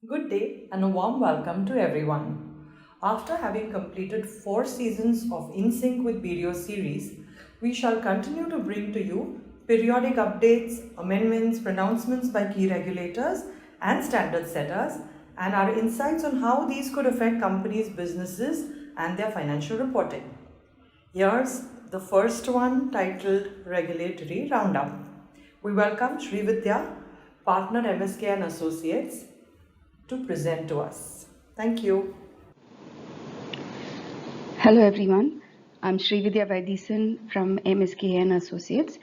Good day and a warm welcome to everyone. After having completed 4 seasons of InSync with BDO series, we shall continue to bring to you periodic updates, amendments, pronouncements by key regulators and standard setters, and our insights on how these could affect companies' businesses and their financial reporting. Here's the first one titled Regulatory Roundup. We welcome Srividya, partner MSKA and Associates, to present to us. Thank you. Hello everyone, I'm Srividya Vaidison from MSKA and Associates.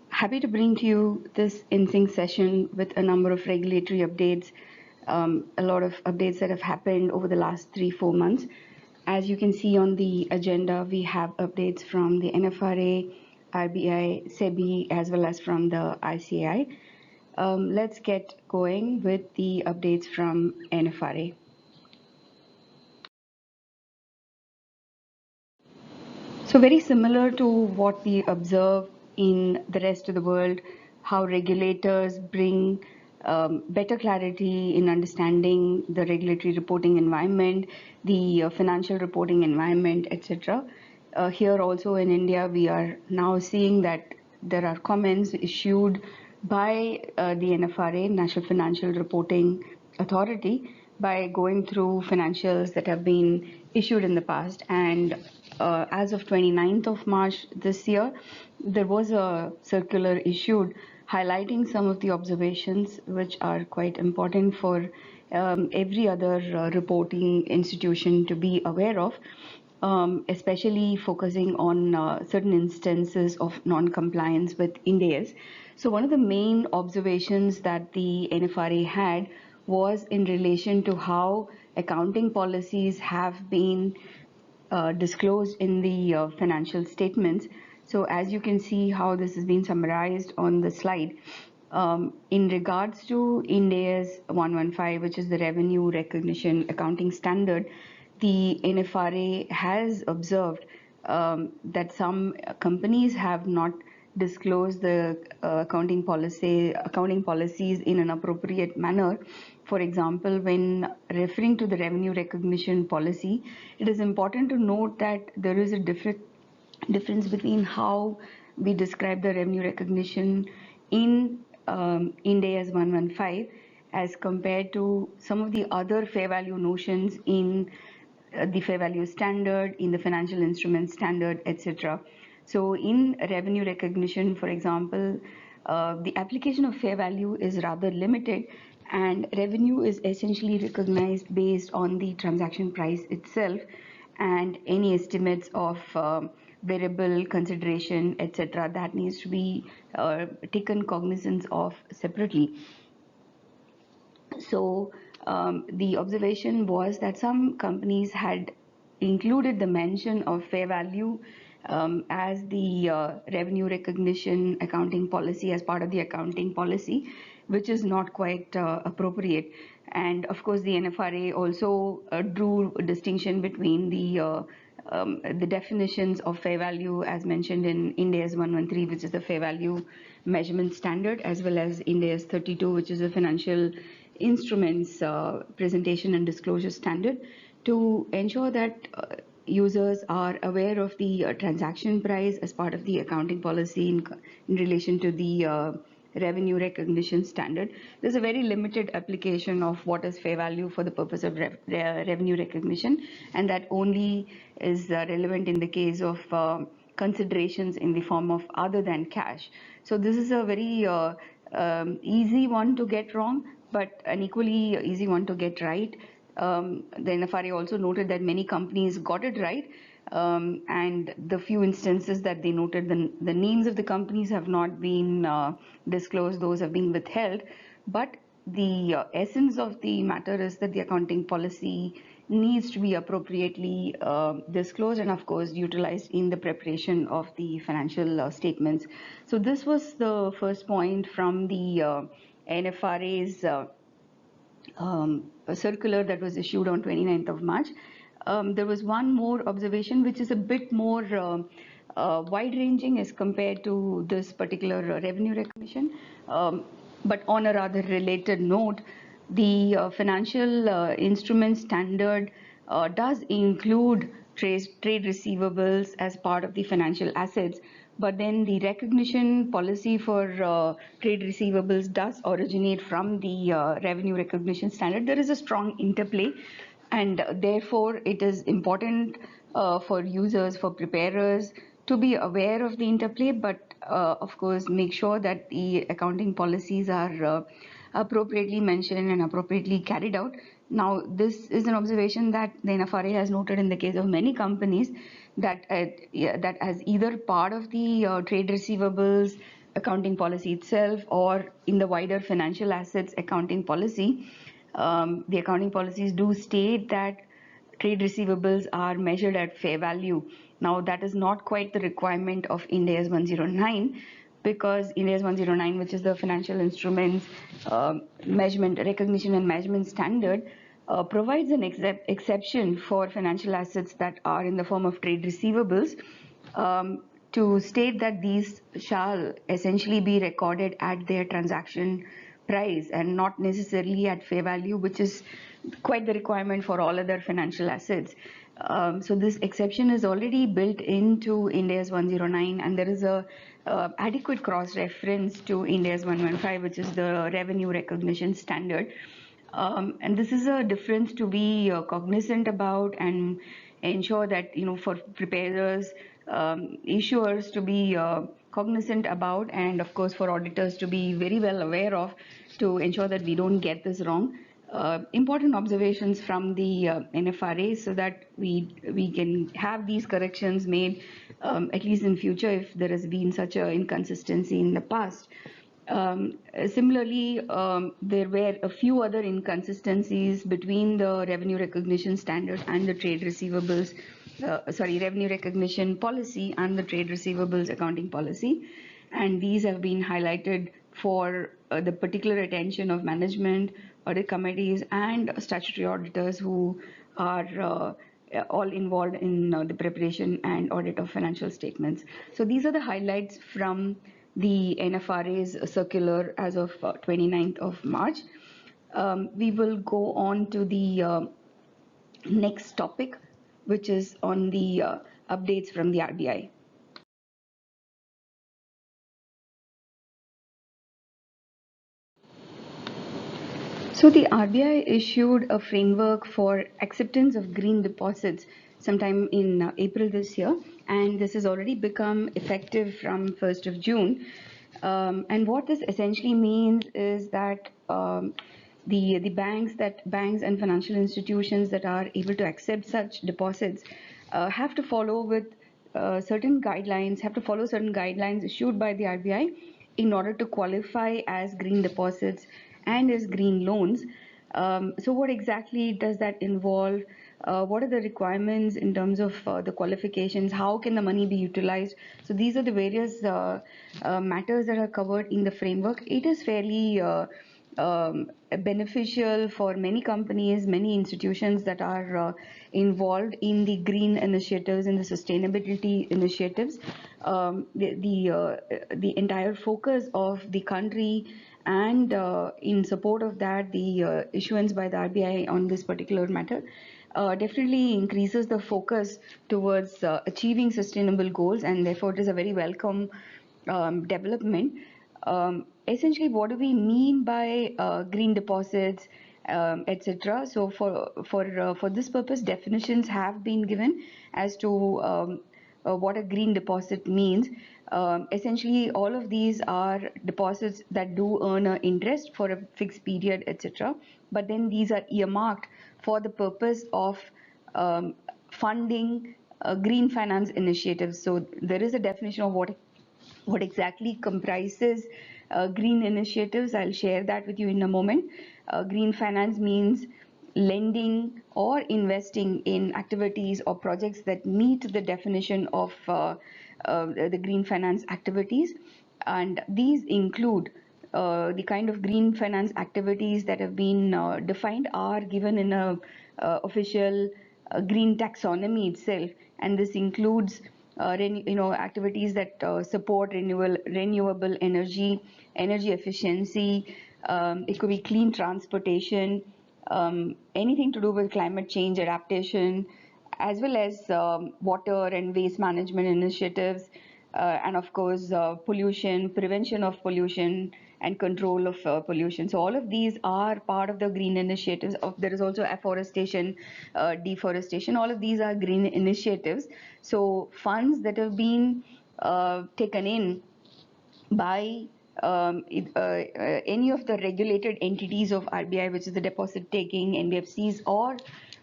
Happy to bring to you this InSync session with a number of regulatory updates, a lot of updates that have happened over the last 3-4 months. As you can see on the agenda, we have updates from the NFRA, RBI, SEBI, as well as from the ICAI. Let's get going with the updates from NFRA. So very similar to what we observe in the rest of the world, how regulators bring better clarity in understanding the regulatory reporting environment, the financial reporting environment, etc. Here also in India, we are now seeing that there are comments issued by the NFRA, National Financial Reporting Authority, by going through financials that have been issued in the past. And as of 29th of March this year, there was a circular issued highlighting some of the observations which are quite important for every other reporting institution to be aware of, especially focusing on certain instances of non-compliance with Ind AS. So one of the main observations that the NFRA had was in relation to how accounting policies have been disclosed in the financial statements. So as you can see how this has been summarized on the slide, in regards to Ind AS 115, which is the revenue recognition accounting standard, the NFRA has observed that some companies have not disclosed the accounting policies in an appropriate manner. For example, when referring to the revenue recognition policy, it is important to note that there is a difference between how we describe the revenue recognition in Ind AS 115 as compared to some of the other fair value notions in the fair value standard, in the financial instrument standard, etc. So in revenue recognition, for example, the application of fair value is rather limited, and revenue is essentially recognized based on the transaction price itself and any estimates of variable consideration, etc., that needs to be taken cognizance of separately. So the observation was that some companies had included the mention of fair value as the revenue recognition accounting policy as part of the accounting policy, which is not quite appropriate. And of course, the NFRA also drew a distinction between the definitions of fair value as mentioned in Ind AS 113, which is the fair value measurement standard, as well as Ind AS 32, which is the financial instruments presentation and disclosure standard, to ensure that users are aware of the transaction price as part of the accounting policy in relation to the revenue recognition standard. There's a very limited application of what is fair value for the purpose of revenue recognition, and that only is relevant in the case of considerations in the form of other than cash. So this is a very easy one to get wrong, but an equally easy one to get right. The NFRA also noted that many companies got it right, and the few instances that they noted, the names of the companies have not been disclosed, those have been withheld. But the essence of the matter is that the accounting policy needs to be appropriately disclosed and of course utilized in the preparation of the financial statements. So this was the first point from the NFRA's a circular that was issued on 29th of March. There was one more observation which is a bit more wide-ranging as compared to this particular revenue recognition, but on a rather related note. The financial instrument standard does include trade receivables as part of the financial assets, but then the recognition policy for trade receivables does originate from the revenue recognition standard. There is a strong interplay, and therefore it is important for users, for preparers, to be aware of the interplay, but of course make sure that the accounting policies are appropriately mentioned and appropriately carried out. Now, this is an observation that the NFRA has noted in the case of many companies, that that as either part of the trade receivables accounting policy itself or in the wider financial assets accounting policy, the accounting policies do state that trade receivables are measured at fair value. Now, that is not quite the requirement of Ind AS 109, because Ind AS 109, which is the financial instruments measurement, recognition and measurement standard, provides an exception for financial assets that are in the form of trade receivables, to state that these shall essentially be recorded at their transaction price and not necessarily at fair value, which is quite the requirement for all other financial assets. So this exception is already built into Ind AS 109, and there is a adequate cross-reference to Ind AS 115, which is the revenue recognition standard. And this is a difference to be cognizant about and ensure that, for preparers, issuers to be cognizant about, and of course for auditors to be very well aware of, to ensure that we don't get this wrong. Important observations from the NFRA, so that we can have these corrections made, at least in future, if there has been such an inconsistency in the past. Similarly, there were a few other inconsistencies between the revenue recognition standard and the trade receivables, revenue recognition policy and the trade receivables accounting policy. And these have been highlighted for the particular attention of management, audit committees, and statutory auditors who are all involved in the preparation and audit of financial statements. So these are the highlights from the NFRA's circular as of 29th of March. We will go on to the next topic, which is on the updates from the RBI. So the RBI issued a framework for acceptance of green deposits sometime in April this year, and this has already become effective from 1st of June. And what this essentially means is that the banks and financial institutions that are able to accept such deposits have to follow certain guidelines issued by the RBI in order to qualify as green deposits and as green loans. So what exactly does that involve? What are the requirements in terms of the qualifications? How can the money be utilized? So these are the various matters that are covered in the framework. It is fairly beneficial for many companies, many institutions that are involved in the green initiatives and the sustainability initiatives. The entire focus of the country, and in support of that, the issuance by the RBI on this particular matter definitely increases the focus towards achieving sustainable goals, and therefore it is a very welcome development. Essentially, what do we mean by green deposits, etc.? So for this purpose, definitions have been given as to what a green deposit means. Essentially, all of these are deposits that do earn an interest for a fixed period, etc. But then these are earmarked for the purpose of funding green finance initiatives. So there is a definition of what exactly comprises green initiatives. I'll share that with you in a moment. Green finance means lending or investing in activities or projects that meet the definition of the green finance activities, and these include the kind of green finance activities that have been defined are given in a official green taxonomy itself, and this includes activities that support renewable energy efficiency, It could be clean transportation, anything to do with climate change adaptation, as well as water and waste management initiatives, and of course pollution, prevention of pollution and control of pollution. So all of these are part of the green initiatives. There is also afforestation, deforestation. All of these are green initiatives. So funds that have been taken in by any of the regulated entities of RBI, which is the deposit taking NBFCs or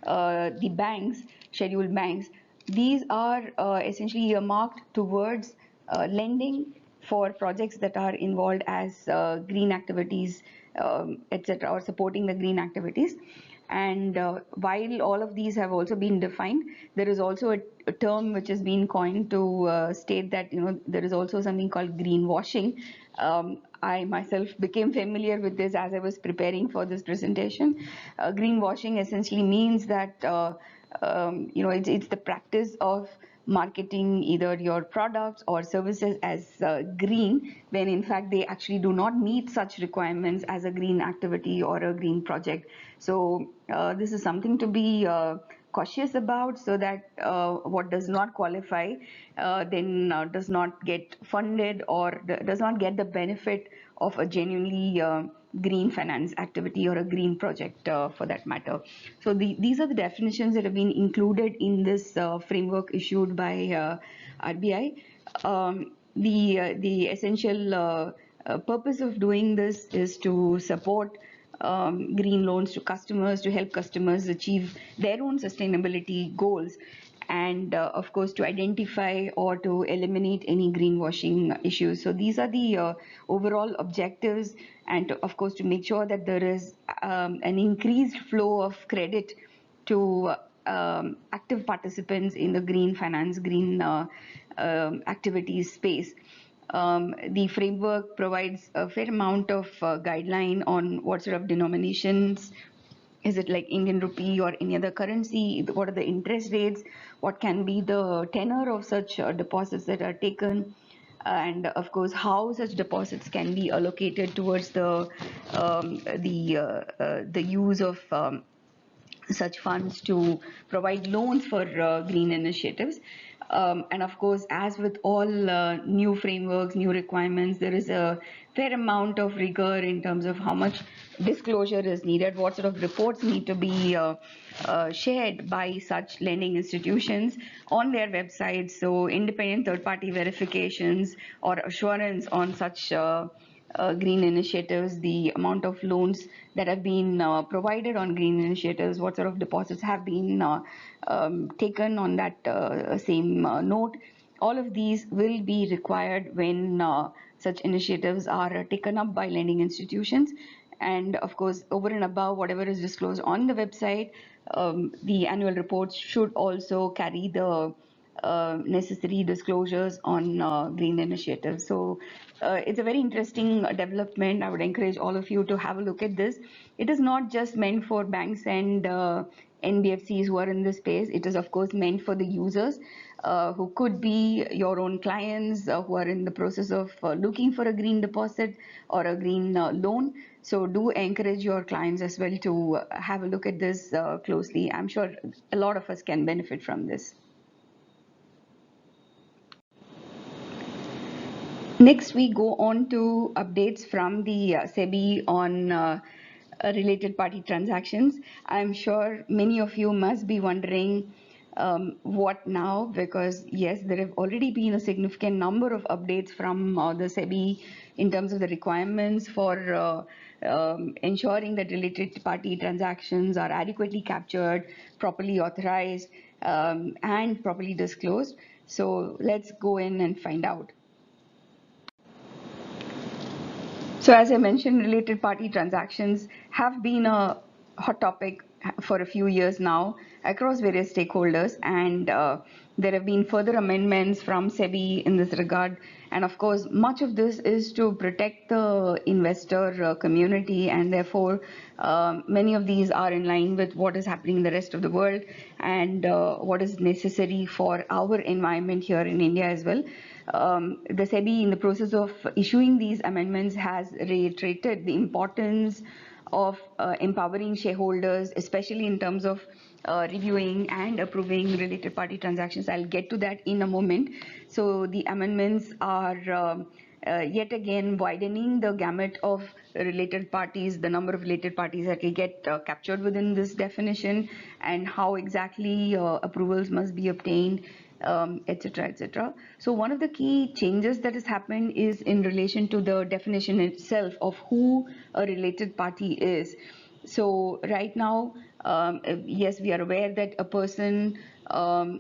the banks, scheduled banks. These are essentially earmarked towards lending for projects that are involved as green activities, etc., or supporting the green activities. And while all of these have also been defined, there is also a term which has been coined to state that there is also something called greenwashing. I myself became familiar with this as I was preparing for this presentation. Greenwashing essentially means that it's the practice of marketing either your products or services as green, when in fact they actually do not meet such requirements as a green activity or a green project. So this is something to be cautious about, so that what does not qualify then does not get funded or does not get the benefit of a genuinely green finance activity or a green project for that matter. So these are the definitions that have been included in this framework issued by RBI. The essential purpose of doing this is to support green loans to customers, to help customers achieve their own sustainability goals, and of course to identify or to eliminate any greenwashing issues. So these are the overall objectives, and of course to make sure that there is an increased flow of credit to active participants in the green finance, green activities space. The framework provides a fair amount of guideline on what sort of denominations. Is it like Indian rupee or any other currency? What are the interest rates? What can be the tenor of such deposits that are taken? And of course, how such deposits can be allocated towards the use of such funds to provide loans for green initiatives. And of course, as with all new frameworks, new requirements, there is a fair amount of rigor in terms of how much disclosure is needed, what sort of reports need to be shared by such lending institutions on their websites. So independent third-party verifications or assurance on such green initiatives, the amount of loans that have been provided on green initiatives, what sort of deposits have been taken on that same note. All of these will be required when such initiatives are taken up by lending institutions. And of course, over and above whatever is disclosed on the website, the annual reports should also carry the necessary disclosures on green initiatives. So it's a very interesting development. I would encourage all of you to have a look at this. It is not just meant for banks and NBFCs who are in this space. It is of course meant for the users who could be your own clients who are in the process of looking for a green deposit or a green loan. So do encourage your clients as well to have a look at this closely. I'm sure a lot of us can benefit from this. Next, we go on to updates from the SEBI on related party transactions. I'm sure many of you must be wondering what now, because yes, there have already been a significant number of updates from the SEBI in terms of the requirements for ensuring that related party transactions are adequately captured, properly authorized, and properly disclosed. So let's go in and find out. So as I mentioned, related party transactions have been a hot topic for a few years now across various stakeholders, and there have been further amendments from SEBI in this regard. And of course, much of this is to protect the investor community, and therefore many of these are in line with what is happening in the rest of the world and what is necessary for our environment here in India as well. the SEBI, in the process of issuing these amendments, has reiterated the importance of empowering shareholders, especially in terms of reviewing and approving related party transactions. I'll get to that in a moment. So the amendments are yet again widening the gamut of related parties, the number of related parties that will get captured within this definition, and how exactly approvals must be obtained, etc., etc. So one of the key changes that has happened is in relation to the definition itself of who a related party is. So right now, yes, we are aware that a person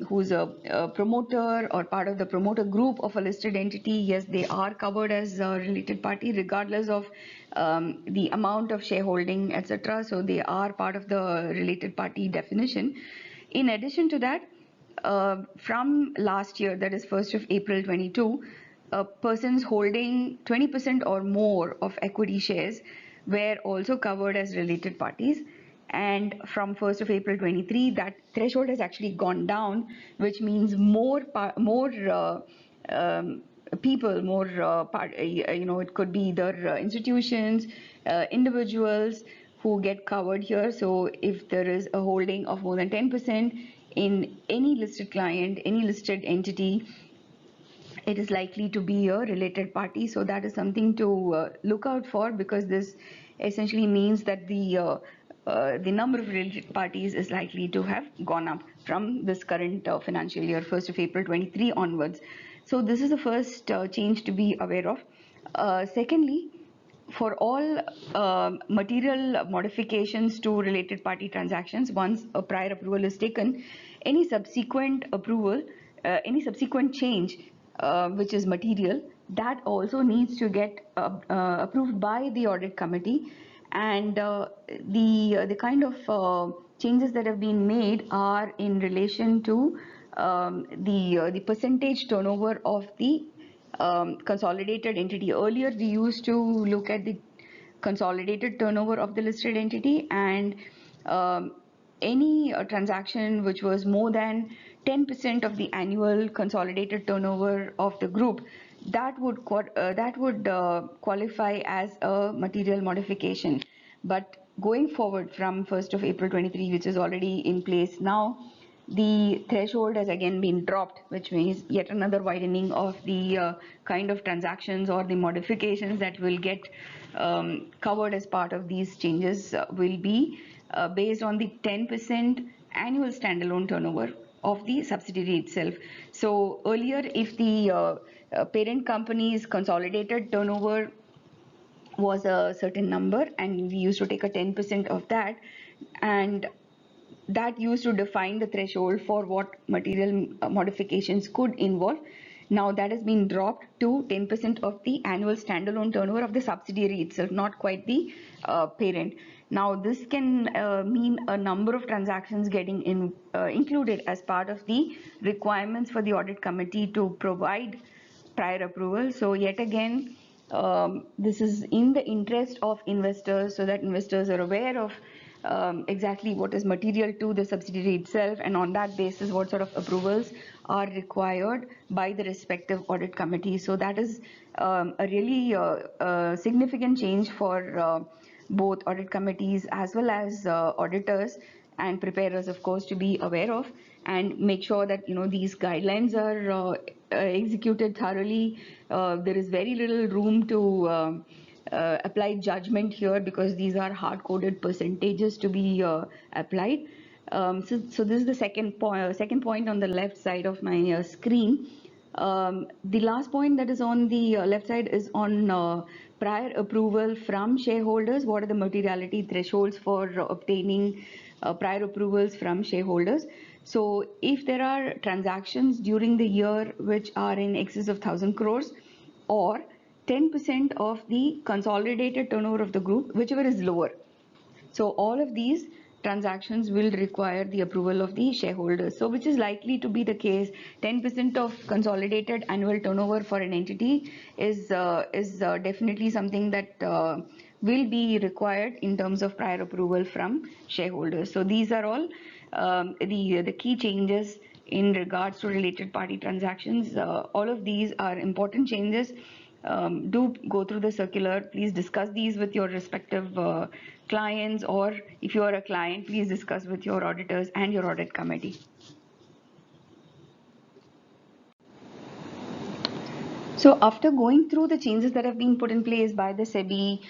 who's a promoter or part of the promoter group of a listed entity, yes, they are covered as a related party regardless of the amount of shareholding, etc. So they are part of the related party definition. In addition to that, from last year, that is 1st of April 22, persons holding 20% or more of equity shares were also covered as related parties. And from 1st of April 23, that threshold has actually gone down, which means more people, more it could be either institutions, individuals who get covered here. So if there is a holding of more than 10% in any listed client, any listed entity, it is likely to be a related party. So that is something to look out for, because this essentially means that the number of related parties is likely to have gone up from this current financial year, 1st of April 23 onwards. So this is the first change to be aware of. Secondly, for all material modifications to related party transactions, once a prior approval is taken, any subsequent approval, any subsequent change which is material, that also needs to get approved by the audit committee. And the kind of changes that have been made are in relation to the percentage turnover of the consolidated entity. Earlier, we used to look at the consolidated turnover of the listed entity, and any transaction which was more than 10% of the annual consolidated turnover of the group, that would qualify as a material modification. But going forward from 1st of April 23, which is already in place now, the threshold has again been dropped, which means yet another widening of the kind of transactions or the modifications that will get covered as part of these changes will be based on the 10% annual standalone turnover of the subsidiary itself. So earlier, if the parent company's consolidated turnover was a certain number and we used to take a 10% of that, and that used to define the threshold for what material modifications could involve. Now that has been dropped to 10% of the annual standalone turnover of the subsidiary itself, not quite the parent. Now this can mean a number of transactions getting included as part of the requirements for the audit committee to provide prior approval. So yet again, this is in the interest of investors, so that investors are aware of exactly what is material to the subsidiary itself, and on that basis what sort of approvals are required by the respective audit committee. So that is a really significant change for both audit committees as well as auditors and preparers, of course, to be aware of and make sure that these guidelines are executed thoroughly. There is very little room to apply judgment here, because these are hard-coded percentages to be applied. So this is the second point on the left side of my screen. The last point that is on the left side is on prior approval from shareholders. What are the materiality thresholds for obtaining prior approvals from shareholders? So if there are transactions during the year which are in excess of 1,000 crores or 10% of the consolidated turnover of the group, whichever is lower. So all of these transactions will require the approval of the shareholders. So which is likely to be the case. 10% of consolidated annual turnover for an entity is definitely something that will be required in terms of prior approval from shareholders. So these are all the key changes in regards to related party transactions. All of these are important changes. Do go through the circular. Please discuss these with your respective clients, or if you are a client, please discuss with your auditors and your audit committee. So after going through the changes that have been put in place by the SEBI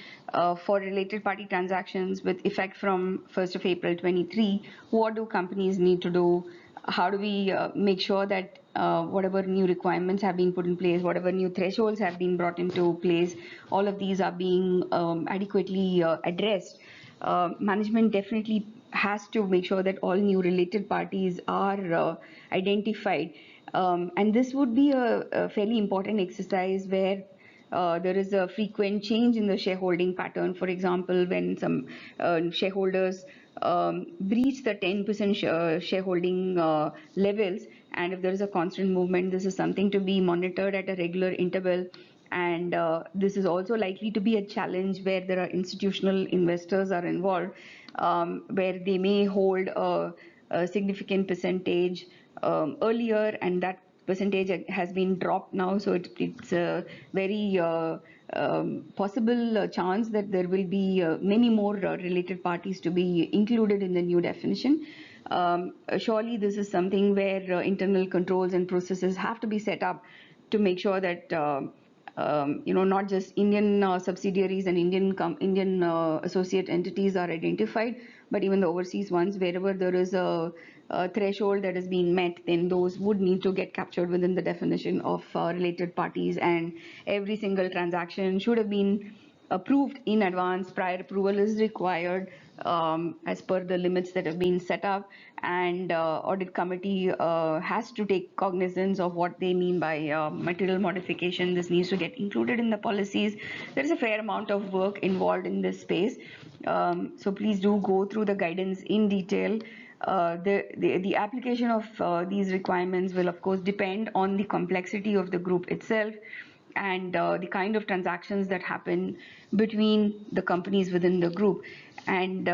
for related party transactions with effect from 1st of April 23, what do companies need to do? How do we make sure that whatever new requirements have been put in place, whatever new thresholds have been brought into place, all of these are being adequately addressed? Management definitely has to make sure that all new related parties are identified. And this would be a fairly important exercise where there is a frequent change in the shareholding pattern. For example, when some shareholders breach the 10% shareholding levels, and if there is a constant movement, this is something to be monitored at a regular interval. And this is also likely to be a challenge where there are institutional investors are involved, where they may hold a significant percentage earlier, and that percentage has been dropped now. So it's a very possible chance that there will be many more related parties to be included in the new definition. Surely this is something where internal controls and processes have to be set up to make sure that not just Indian subsidiaries and Indian associate entities are identified, but even the overseas ones. Wherever there is a threshold that is being met, then those would need to get captured within the definition of related parties, and every single transaction should have been approved in advance. Prior approval is required as per the limits that have been set up, and audit committee has to take cognizance of what they mean by material modification. This needs to get included in the policies. There is a fair amount of work involved in this space, so please do go through the guidance in detail. The application of these requirements will of course depend on the complexity of the group itself, and the kind of transactions that happen between the companies within the group. And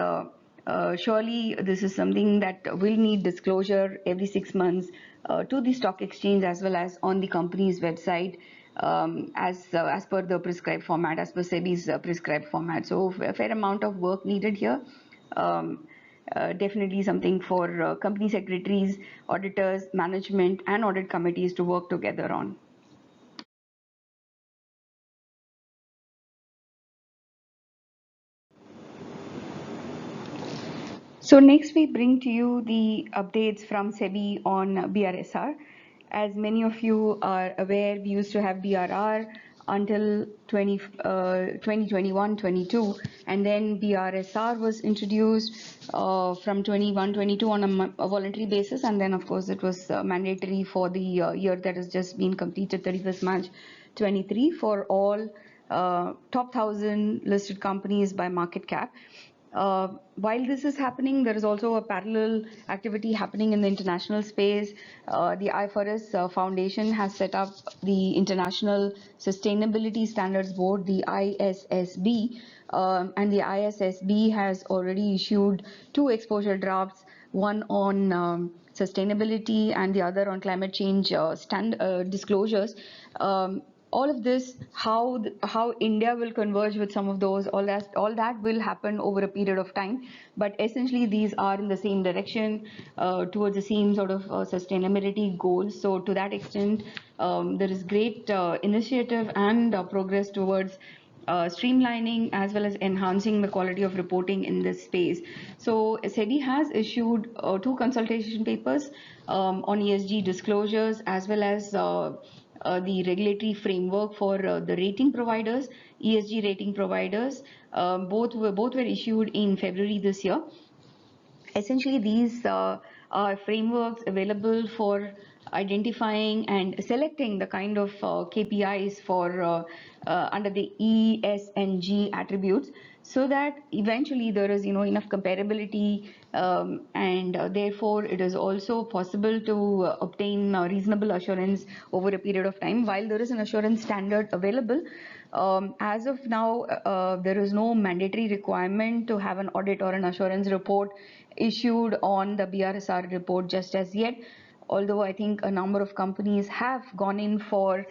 surely this is something that will need disclosure every 6 months to the stock exchange as well as on the company's website, as per the prescribed format, as per SEBI's prescribed format. So a fair amount of work needed here. Definitely something for company secretaries, auditors, management, and audit committees to work together on. So next we bring to you the updates from SEBI on BRSR. As many of you are aware, we used to have BRR until 2021-22, and then BRSR was introduced from 21-22 on a voluntary basis, and then of course it was mandatory for the year that has just been completed, 31st March 23, for all top 1,000 listed companies by market cap. While this is happening, there is also a parallel activity happening in the international space. The IFRS Foundation has set up the International Sustainability Standards Board, the ISSB, and the ISSB has already issued 2 exposure drafts, one on sustainability and the other on climate change disclosures. All of this, how India will converge with some of those, all that will happen over a period of time. But essentially, these are in the same direction, towards the same sort of sustainability goals. So to that extent, there is great initiative and progress towards streamlining as well as enhancing the quality of reporting in this space. So SEBI has issued 2 consultation papers on ESG disclosures, as well as the regulatory framework for the rating providers, ESG rating providers. Both were issued in February this year. Essentially, these are frameworks available for identifying and selecting the kind of KPIs for under the E, S, and G attributes, so that eventually there is enough comparability, and therefore it is also possible to obtain reasonable assurance over a period of time. While there is an assurance standard available, as of now, there is no mandatory requirement to have an audit or an assurance report issued on the BRSR report just as yet. although I think a number of companies have gone in for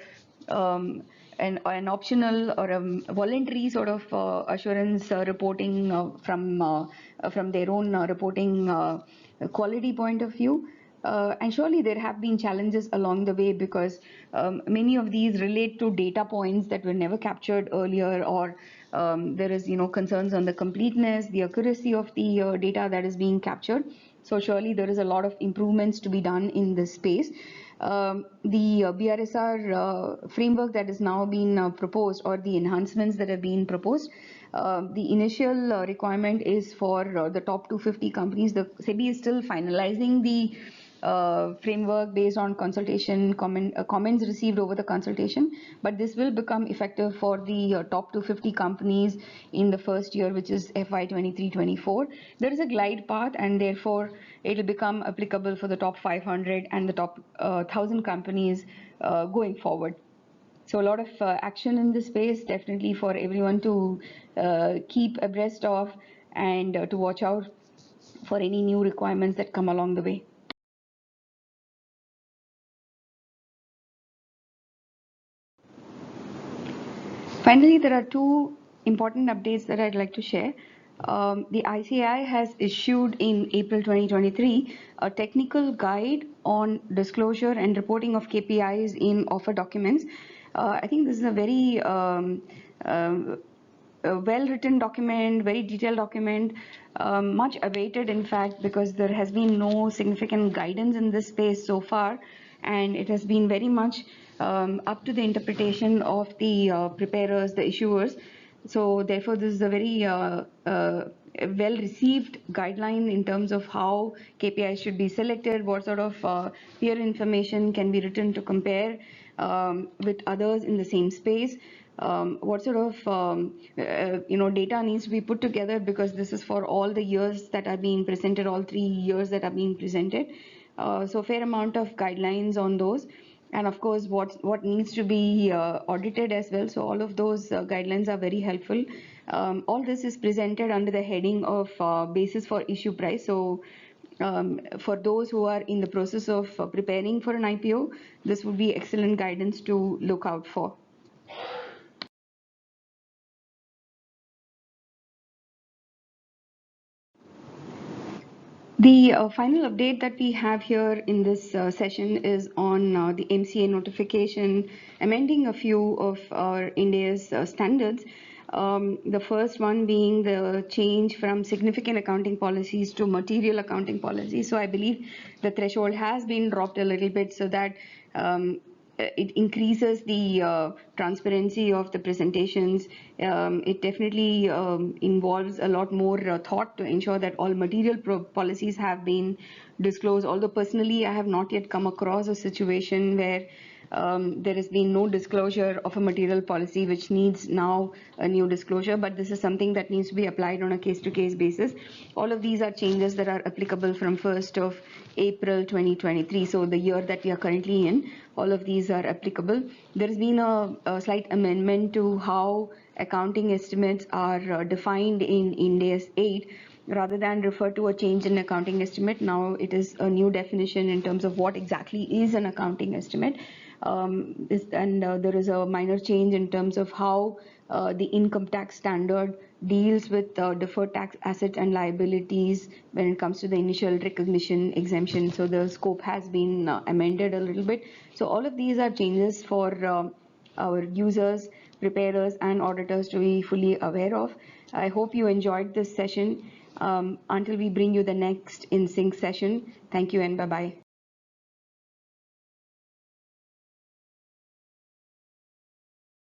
an optional or a voluntary sort of assurance reporting from their own reporting quality point of view. And surely there have been challenges along the way, because many of these relate to data points that were never captured earlier, or there is concerns on the completeness, the accuracy of the data that is being captured. So surely there is a lot of improvements to be done in this space. The BRSR framework that is now being proposed, or the enhancements that have been proposed, the initial requirement is for the top 250 companies. The SEBI is still finalizing the framework based on consultation comments received over the consultation, but this will become effective for the top 250 companies in the first year, which is FY 23-24. There is a glide path, and therefore it will become applicable for the top 500 and the top 1000 companies going forward. So a lot of action in this space, definitely for everyone to keep abreast of, and to watch out for any new requirements that come along the way. Finally, there are two important updates that I'd like to share. The ICAI has issued in April 2023 a technical guide on disclosure and reporting of KPIs in offer documents. I think this is a very well-written document, very detailed document, much awaited in fact, because there has been no significant guidance in this space so far, and it has been very much up to the interpretation of the preparers, the issuers. So therefore this is a very well received guideline in terms of how KPIs should be selected, what sort of peer information can be written to compare with others in the same space, what sort of data needs to be put together, because this is for all the years that are being presented, all 3 years that are being presented. So fair amount of guidelines on those, and of course what needs to be audited as well. So all of those guidelines are very helpful. All this is presented under the heading of basis for issue price. So for those who are in the process of preparing for an IPO, this would be excellent guidance to look out for. The final update that we have here in this session is on the MCA notification, amending a few of our India's standards. The first one being the change from significant accounting policies to material accounting policies. So I believe the threshold has been dropped a little bit, so that it increases the transparency of the presentations. It definitely involves a lot more thought to ensure that all material policies have been disclosed. Although personally, I have not yet come across a situation where there has been no disclosure of a material policy which needs now a new disclosure, but this is something that needs to be applied on a case-to-case basis. All of these are changes that are applicable from 1st of April 2023, so the year that we are currently in. All of these are applicable. There has been a slight amendment to how accounting estimates are defined in Ind AS 8. Rather than refer to a change in accounting estimate, now it is a new definition in terms of what exactly is an accounting estimate. There is a minor change in terms of how the income tax standard deals with deferred tax assets and liabilities when it comes to the initial recognition exemption. So the scope has been amended a little bit. So all of these are changes for our users, preparers, and auditors to be fully aware of. I hope you enjoyed this session. Until we bring you the next InSync session, thank you and bye-bye.